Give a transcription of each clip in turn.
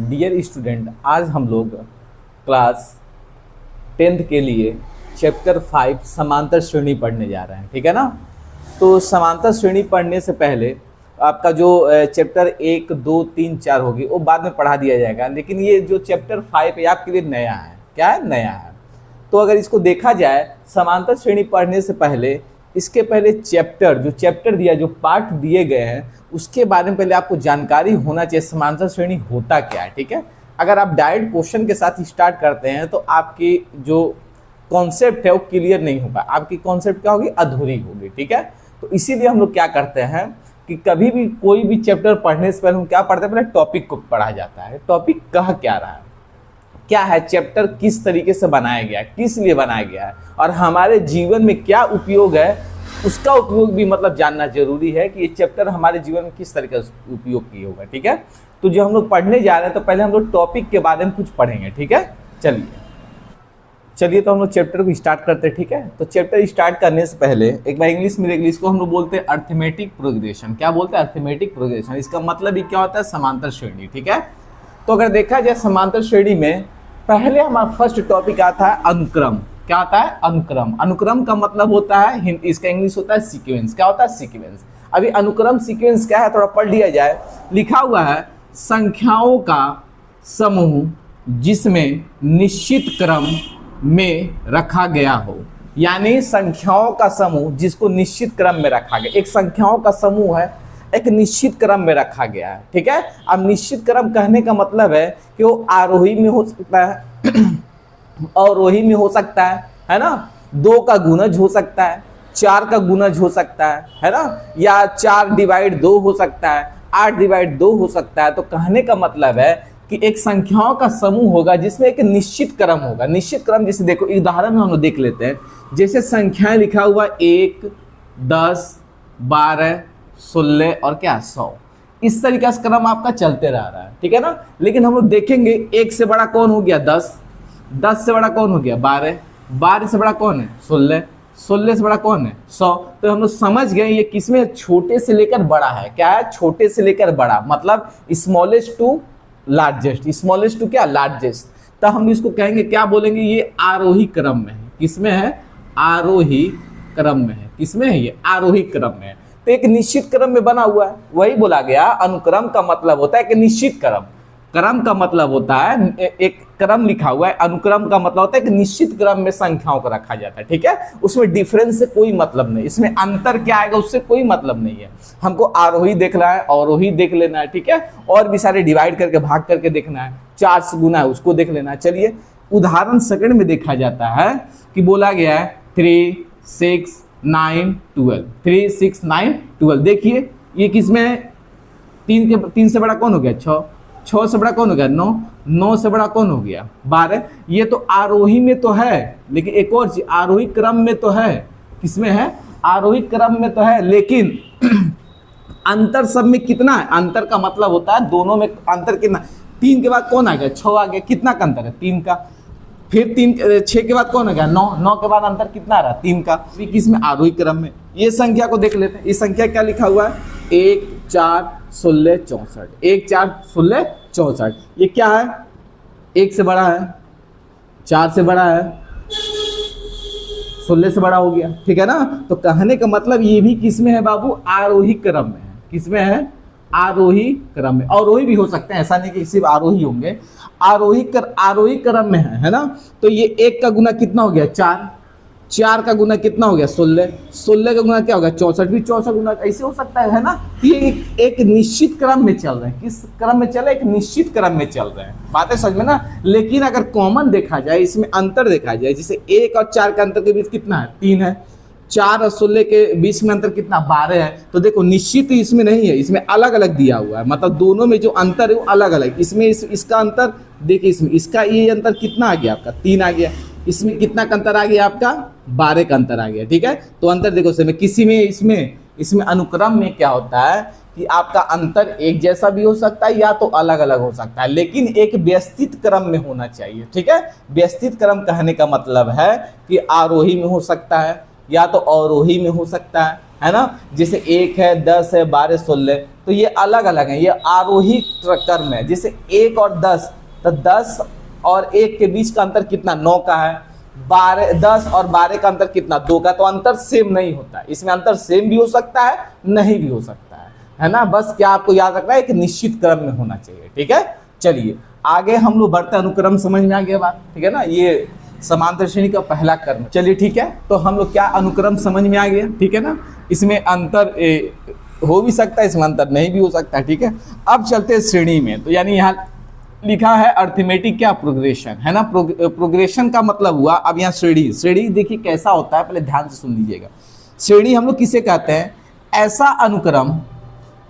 Dear student, आज हम लोग क्लास 10th के लिए चैप्टर 5 समांतर श्रेणी पढ़ने जा रहे हैं, ठीक है ना। तो समांतर श्रेणी पढ़ने से पहले आपका जो चैप्टर 1, 2, 3, 4 होगी वो बाद में पढ़ा दिया जाएगा, लेकिन ये जो चैप्टर 5 है आपके लिए नया है। क्या है? नया है। तो अगर इसको देखा जाए समांतर श्रेणी पढ़ने से पहले, इसके पहले जो चैप्टर दिया, जो पार्ट दिए गए हैं उसके बारे में पहले आपको जानकारी होना चाहिए समांतर श्रेणी होता क्या है, ठीक है। अगर आप डायरेक्ट क्वेश्चन के साथ स्टार्ट करते हैं तो आपकी जो कॉन्सेप्ट है वो क्लियर नहीं होगा, आपकी कॉन्सेप्ट क्या होगी? अधूरी होगी, ठीक है। तो इसीलिए हम लोग क्या करते हैं कि कभी भी कोई भी चैप्टर पढ़ने से पहले हम क्या पढ़ते हैं? पहले टॉपिक को पढ़ा जाता है। टॉपिक कह क्या रहा है, क्या है, चैप्टर किस तरीके से बनाया गया है, किस लिए बनाया गया है, और हमारे जीवन में क्या उपयोग है, उसका उपयोग भी मतलब जानना जरूरी है कि ये चैप्टर हमारे जीवन में किस तरीके से उपयोग किया होगा, ठीक है। तो जो हम लोग पढ़ने जा रहे हैं तो पहले हम लोग टॉपिक के बारे में कुछ पढ़ेंगे, ठीक है। चलिए तो हम लोग चैप्टर को स्टार्ट करते हैं, ठीक है। तो चैप्टर स्टार्ट करने से पहले एक बार इंग्लिश को हम लोग बोलते हैं अर्थमेटिक प्रोग्रेशन। क्या बोलते हैं? Arithmetic progression. इसका मतलब ही क्या होता है? समांतर श्रेणी, ठीक है। तो अगर देखा जाए समांतर श्रेणी में पहले हमारा फर्स्ट टॉपिक आता है अनुक्रम। क्या आता है? अनुक्रम। अनुक्रम का मतलब होता है, इसका इंग्लिश होता है सीक्वेंस। क्या होता है? सीक्वेंस। अभी अनुक्रम सीक्वेंस क्या है थोड़ा पढ़ लिया जाए। लिखा हुआ है संख्याओं का समूह जिसमें निश्चित क्रम में रखा गया हो, यानी संख्याओं का समूह जिसको निश्चित क्रम में रखा गया। एक संख्याओं का समूह है, एक निश्चित क्रम में रखा गया है, ठीक है। अब निश्चित क्रम कहने का मतलब है कि वो आरोही में हो सकता है, अवरोही में हो सकता है ना। 2 का गुणज हो सकता है, 4 का गुणज हो सकता है ना, या 4/2 हो सकता है, 8/2 हो सकता है। तो कहने का मतलब है कि एक संख्याओं का समूह होगा जिसमें एक निश्चित क्रम होगा। निश्चित क्रम जैसे देखो उदाहरण में हम लोग देख लेते हैं, जैसे संख्याएं लिखा हुआ 1, 10, 12, 16 और क्या 100। इस तरीके से क्रम आपका चलते रह रहा है, ठीक है ना। लेकिन हम लोग देखेंगे 1 से बड़ा कौन हो गया? 10, 10 से बड़ा कौन हो गया? 12, 12 से बड़ा कौन है? 16, 16 से बड़ा कौन है? 100। तो हम लोग समझ गए ये किसमें छोटे से लेकर बड़ा है। क्या है? छोटे से लेकर बड़ा, मतलब smallest to largest. Smallest to क्या? लार्जेस्ट। तो हम इसको कहेंगे, क्या बोलेंगे? ये आरोही क्रम में है। किसमें है? आरोही क्रम में है। किसमें है? ये आरोही क्रम में है। तो एक निश्चित क्रम में बना हुआ है, वही बोला गया। अनुक्रम का मतलब होता है कि निश्चित क्रम। क्रम का मतलब होता है एक क्रम लिखा हुआ है, अनुक्रम का मतलब होता है कि निश्चित क्रम में संख्याओं को रखा जाता है, ठीक है। उसमें डिफरेंस से कोई मतलब नहीं, इसमें अंतर क्या आएगा उससे कोई मतलब नहीं है। हमको आरोही देखना है, अवरोही देख लेना है, ठीक है। और भी सारे डिवाइड करके भाग करके देखना है, 4 से गुना है उसको देख लेना है। चलिए उदाहरण सेकंड में देखा जाता है कि बोला गया है 3, 6, 9, 12। 3, 6, 9, 12। देखिए ये किसमें है? 3 से बड़ा कौन हो गया? 6, 6 से बड़ा कौन हो गया? 9, 9 से बड़ा कौन हो गया? 12। ये तो आरोही में तो है, लेकिन एक और चीज आरोही क्रम में तो है। किसमें है? आरोही क्रम में तो है, लेकिन अंतर सब में कितना है? अंतर का मतलब होता है दोनों में अंतर कितना। 3 के बाद कौन आ गया? 6 आ गया। कितना का अंतर है? 3 का। फिर 6 के बाद कौन आ गया? 9, 9 के बाद अंतर कितना आ रहा? 3 का। किसमें? आरोही क्रम में। ये संख्या को देख लेते हैं। ये संख्या क्या लिखा हुआ है? 1, 4, 16, 64। 1, 4, 16, 64। ये क्या है? 1 से बड़ा है, 4 से बड़ा है, 16 से बड़ा हो गया, ठीक है ना। तो कहने का मतलब ये भी किसमें है बाबू? आरोही क्रम में है। किसमें है? आरोही क्रम में। अवरोही भी हो सकते हैं, ऐसा नहीं कि सिर्फ आरोही होंगे। आरोही क्रम में है ना। तो ये 1 का गुना कितना हो गया? 4, 4 का गुना कितना हो गया? 16, 16 का गुना क्या हो गया? 64। भी 64 गुना ऐसे हो सकता है ना। ये एक निश्चित क्रम में चल रहे हैं। किस क्रम में चल रहे हैं? एक निश्चित क्रम में चल रहे हैं। बातें समझ में ना। लेकिन अगर कॉमन देखा जाए, इसमें अंतर देखा जाए, जैसे 1 और 4 का अंतर के बीच कितना है? 3 है। 4 और 16 के बीच में अंतर कितना? 12 है। तो देखो निश्चित इसमें नहीं है, इसमें अलग अलग दिया हुआ है, मतलब दोनों में जो अंतर है वो अलग अलग। इसमें इसका अंतर देखिए, इसमें इसका ये अंतर कितना आ गया आपका? 3 आ गया। इसमें कितना का अंतर आ गया आपका? 12 का अंतर आ गया, ठीक है। तो अंतर देखो इसमें किसी में इसमें अनुक्रम में क्या होता है कि आपका अंतर एक जैसा भी हो सकता है या तो अलग अलग हो सकता है, लेकिन एक व्यवस्थित क्रम में होना चाहिए, ठीक है। व्यवस्थित क्रम कहने का मतलब है कि आरोही में हो सकता है, या तो अवरोही में हो सकता है ना, जैसे 1 है, 10 है, 12, 16, तो ये अलग अलग है, ये आरोही क्रम है। जैसे 1 और 10, तो 10 और 1 के बीच का अंतर कितना, 9 का है। 10 और 12 का अंतर कितना, 2 का। तो अंतर सेम नहीं होता, इसमें अंतर सेम भी हो सकता है, नहीं भी हो सकता है ना। बस क्या आपको याद रखना है, एक निश्चित क्रम में होना चाहिए, ठीक है। चलिए आगे हम लोग बढ़ते, अनुक्रम समझ में आ गया बात, ठीक है ना। ये समांतर श्रेणी का पहला क्रम। चलिए ठीक है, तो हम लोग क्या अनुक्रम समझ में आ गया, ठीक है ना। इसमें अंतर हो भी सकता है, इसमें अंतर नहीं भी हो सकता है, ठीक है। अब चलते हैं श्रेणी में। तो यानी यहाँ लिखा है अर्थमेटिक क्या, प्रोग्रेशन, है ना। प्रोग्रेशन का मतलब हुआ, अब यहाँ श्रेणी, श्रेणी देखिए कैसा होता है, पहले ध्यान से सुन लीजिएगा। श्रेणी हम लोग किसे कहते हैं, ऐसा अनुक्रम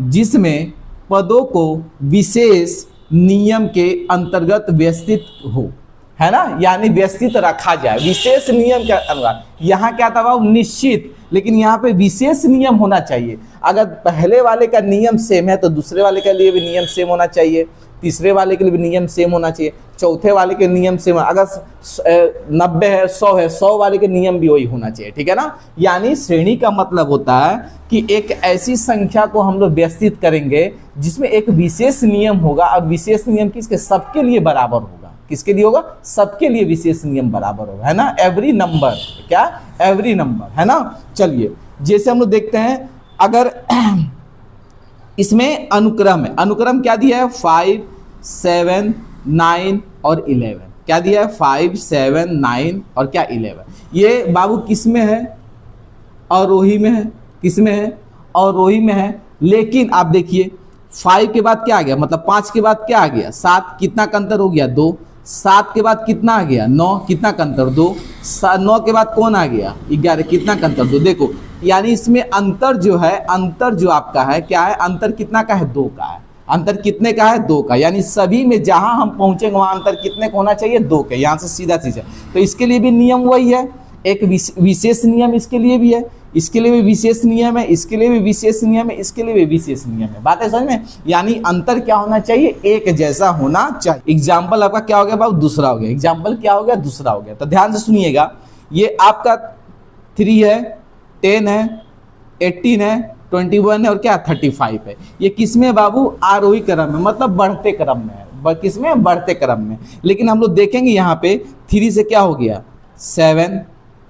जिसमें पदों को विशेष नियम के अंतर्गत व्यवस्थित हो, है ना, यानी व्यवस्थित रखा जाए विशेष नियम के अनुसार। यहाँ क्या था वो निश्चित, लेकिन यहाँ पे विशेष नियम होना चाहिए। अगर पहले वाले का नियम सेम है तो दूसरे वाले के लिए भी नियम सेम होना चाहिए, तीसरे वाले के लिए भी नियम सेम होना चाहिए, चौथे वाले के नियम सेम। अगर 90 है, 100 है, 100 वाले के नियम भी वही होना चाहिए, ठीक है ना। यानी श्रेणी का मतलब होता है कि एक ऐसी संख्या को हम लोग व्यवस्थित करेंगे जिसमें एक विशेष नियम होगा, और विशेष नियम किसके, सबके लिए बराबर होगा। किसके लिए होगा, सबके लिए विशेष नियम बराबर होगा, है ना। एवरी नंबर, क्या, एवरी नंबर, है ना। चलिए जैसे हम लोग देखते हैं, अगर इसमें अनुक्रम है, अनुक्रम क्या दिया है, 5, 7, 9 और 11, क्या दिया है, 5, 7, 9 और क्या 11। ये बाबू किस में है, अवरोही में है, किस में है, अवरोही में है। लेकिन आप देखिए 5 के बाद क्या आ गया, मतलब 5 के बाद क्या आ गया, 7, कितना का अंतर हो गया, 2। 7 के बाद कितना आ गया, 9, कितना का अंतर, 2। 9 के बाद कौन आ गया, 11, कितना का अंतर, 2। देखो यानी इसमें अंतर जो है, अंतर जो आपका है क्या है, अंतर कितना का है, 2 का है। अंतर कितने का है, 2 का। यानी सभी में जहां हम पहुंचेंगे वहां अंतर कितने का होना चाहिए, 2 के। यहां से सीधा सीधा, तो इसके लिए भी नियम वही है, एक विशेष नियम इसके लिए भी है, इसके लिए भी विशेष नियम है, इसके लिए भी विशेष नियम है, इसके लिए भी विशेष नियम है। बात है समझ में। यानी अंतर क्या होना चाहिए, एक जैसा होना चाहिए। एग्जाम्पल आपका क्या हो गया बाबू, दूसरा हो गया। एग्जाम्पल क्या हो गया, दूसरा हो गया। तो ध्यान से सुनिएगा, ये आपका 3 है, 10 है, 18 है, 21 है और क्या 35 है। ये किसमें बाबू, आरोही क्रम में, मतलब बढ़ते क्रम में है। किसमें, बढ़ते क्रम में। लेकिन हम लोग देखेंगे यहाँ पे 3 से क्या हो गया, 7,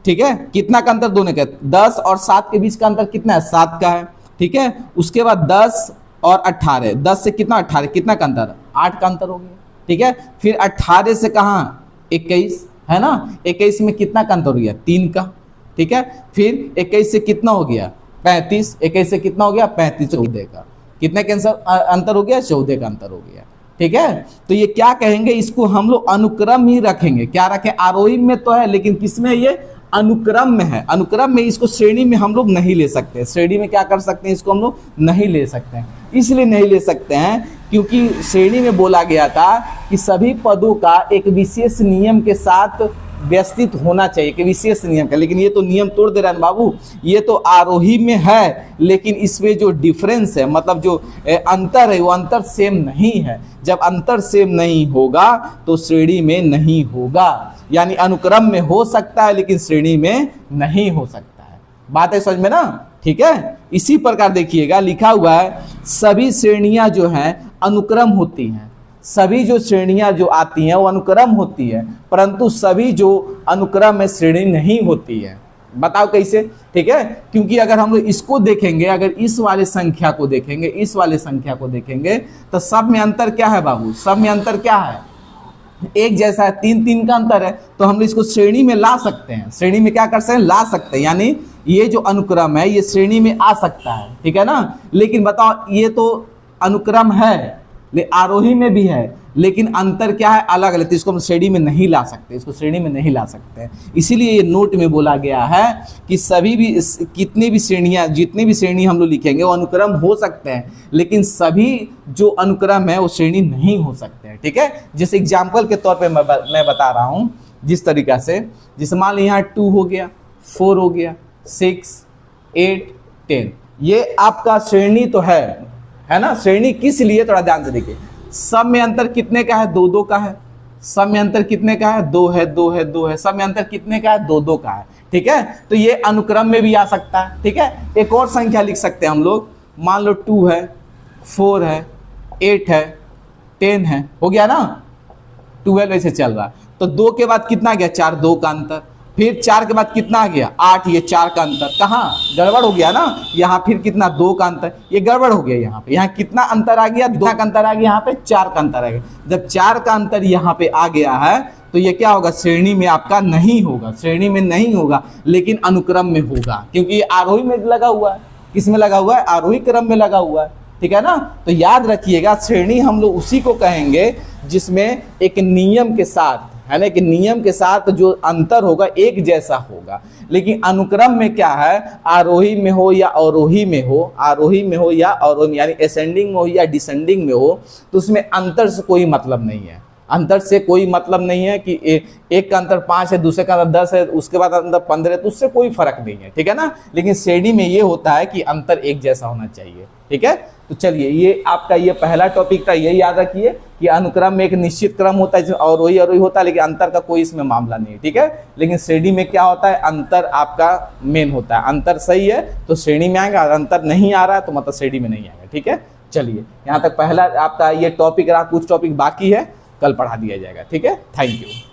ठीक है। कितना का अंतर दोनों का, 10 और 7 के बीच का अंतर कितना है, 7 का है, ठीक है। उसके बाद 10 और 18, 10 से कितना 18, कितना का अंतर, 8 का अंतर हो गया, ठीक है। फिर 18 से कहाँ 21, है ना। 21 में कितना का अंतर हो गया, 3 का, ठीक है। फिर 21 से कितना हो गया, 35। 21 से कितना हो गया, 35, 14 का। कितने का अंतर हो गया, 14 का अंतर हो गया, ठीक है। तो ये क्या कहेंगे, इसको हम लोग अनुक्रम ही रखेंगे। क्या रखें, आरोही में तो है, लेकिन किसमें, ये अनुक्रम में है। अनुक्रम में, इसको श्रेणी में हम लोग नहीं ले सकते। श्रेणी में क्या कर सकते हैं, इसको हम लोग नहीं ले सकते हैं। इसलिए नहीं ले सकते हैं क्योंकि श्रेणी में बोला गया था कि सभी पदों का एक विशेष नियम के साथ व्यवस्थित होना चाहिए, कि विशेष नियम का। लेकिन ये तो नियम तोड़ दे रहा है बाबू, ये तो आरोही में है, लेकिन इसमें जो डिफरेंस है, मतलब जो अंतर है, वो अंतर सेम नहीं है। जब अंतर सेम नहीं होगा तो श्रेणी में नहीं होगा। यानी अनुक्रम में हो सकता है लेकिन श्रेणी में नहीं हो सकता है। बात है समझ में ना, ठीक है। इसी प्रकार देखिएगा लिखा हुआ है, सभी श्रेणियां जो हैं अनुक्रम होती हैं। सभी जो श्रेणियां जो आती हैं वो अनुक्रम होती है, परंतु सभी जो अनुक्रम में श्रेणी नहीं होती है। बताओ कैसे, ठीक है। क्योंकि अगर हम लोग इसको देखेंगे, अगर इस वाले संख्या को देखेंगे, इस वाले संख्या को देखेंगे, तो सब में अंतर क्या है बाबू, सब में अंतर क्या है, एक जैसा है, 3 का अंतर है। तो हम इसको श्रेणी में ला सकते हैं, श्रेणी में क्या कर सकते हैं, ला सकते हैं। यानी ये जो अनुक्रम है ये श्रेणी में आ सकता है, ठीक है ना। लेकिन बताओ ये तो अनुक्रम है, आरोही में भी है, लेकिन अंतर क्या है, अलग अलग। तो इसको हम श्रेणी में नहीं ला सकते, इसको श्रेणी में नहीं ला सकते। इसीलिए ये नोट में बोला गया है कि सभी भी, कितने भी श्रेणियां, जितने भी श्रेणी हम लोग लिखेंगे वो अनुक्रम हो सकते हैं, लेकिन सभी जो अनुक्रम है वो श्रेणी नहीं हो सकते हैं, ठीक है। जैसे एग्जाम्पल के तौर पे मैं बता रहा हूँ, जिस तरीका से, जैसे मान लीजिए यहाँ 2 हो गया, 4 हो गया, 6, 8, 10, ये आपका श्रेणी तो है ना। श्रेणी किस लिए, थोड़ा ध्यान से देखिए। सब में अंतर कितने का है, 2 का है। सब में अंतर कितने का है, 2 है, 2 है, 2 है। सब में अंतर कितने का है, 2 का है, ठीक है। तो ये अनुक्रम में भी आ सकता है, ठीक है। एक और संख्या लिख सकते हैं हम लोग, मान लो 2 है, 4 है, 8 है, 10 है, हो गया ना, 12 ऐसे चल रहा है। तो 2 के बाद कितना गया, 4, 2 का अंतर, फिर 4 के बाद कितना आ गया, 8, ये 4 का अंतर, कहाँ गड़बड़ हो गया ना, यहाँ फिर कितना 2 का अंतर, ये गड़बड़ हो गया यहाँ पे, यहाँ कितना अंतर आ गया, 2 का अंतर आ गया, यहाँ पे 4 का अंतर आ गया। जब 4 का अंतर यहाँ पे आ गया है तो ये क्या होगा, श्रेणी में आपका नहीं होगा, श्रेणी में नहीं होगा, लेकिन अनुक्रम में होगा, क्योंकि ये आरोही में लगा हुआ है। किस में लगा हुआ है, आरोही क्रम में लगा हुआ है, ठीक है ना। तो याद रखिएगा, श्रेणी हम लोग उसी को कहेंगे जिसमें एक नियम के साथ, है ना, कि नियम के साथ जो अंतर होगा एक जैसा होगा। लेकिन अनुक्रम में क्या है, आरोही में हो या अवरोही में हो, आरोही में हो या अवरोही में, यानी असेंडिंग में हो या डिसेंडिंग में हो, तो उसमें अंतर से कोई मतलब नहीं है, अंतर से कोई मतलब नहीं है कि एक का अंतर 5 है, दूसरे का अंतर 10 है, उसके बाद अंतर 15 है, तो उससे कोई फर्क नहीं है, ठीक है ना। लेकिन श्रेणी में ये होता है कि अंतर एक जैसा होना चाहिए, ठीक है। तो चलिए, ये आपका ये पहला टॉपिक था, ये याद रखिए कि अनुक्रम में एक निश्चित क्रम होता है और वही होता है, लेकिन अंतर का कोई इसमें मामला नहीं है, ठीक है। लेकिन श्रेणी में क्या होता है, अंतर आपका मेन होता है, अंतर सही है तो श्रेणी में आएगा, अंतर नहीं आ रहा है तो मतलब श्रेणी में नहीं आएगा, ठीक है। चलिए, यहाँ तक पहला आपका ये टॉपिक रहा, कुछ टॉपिक बाकी है, कल पढ़ा दिया जाएगा, ठीक है। Thank you.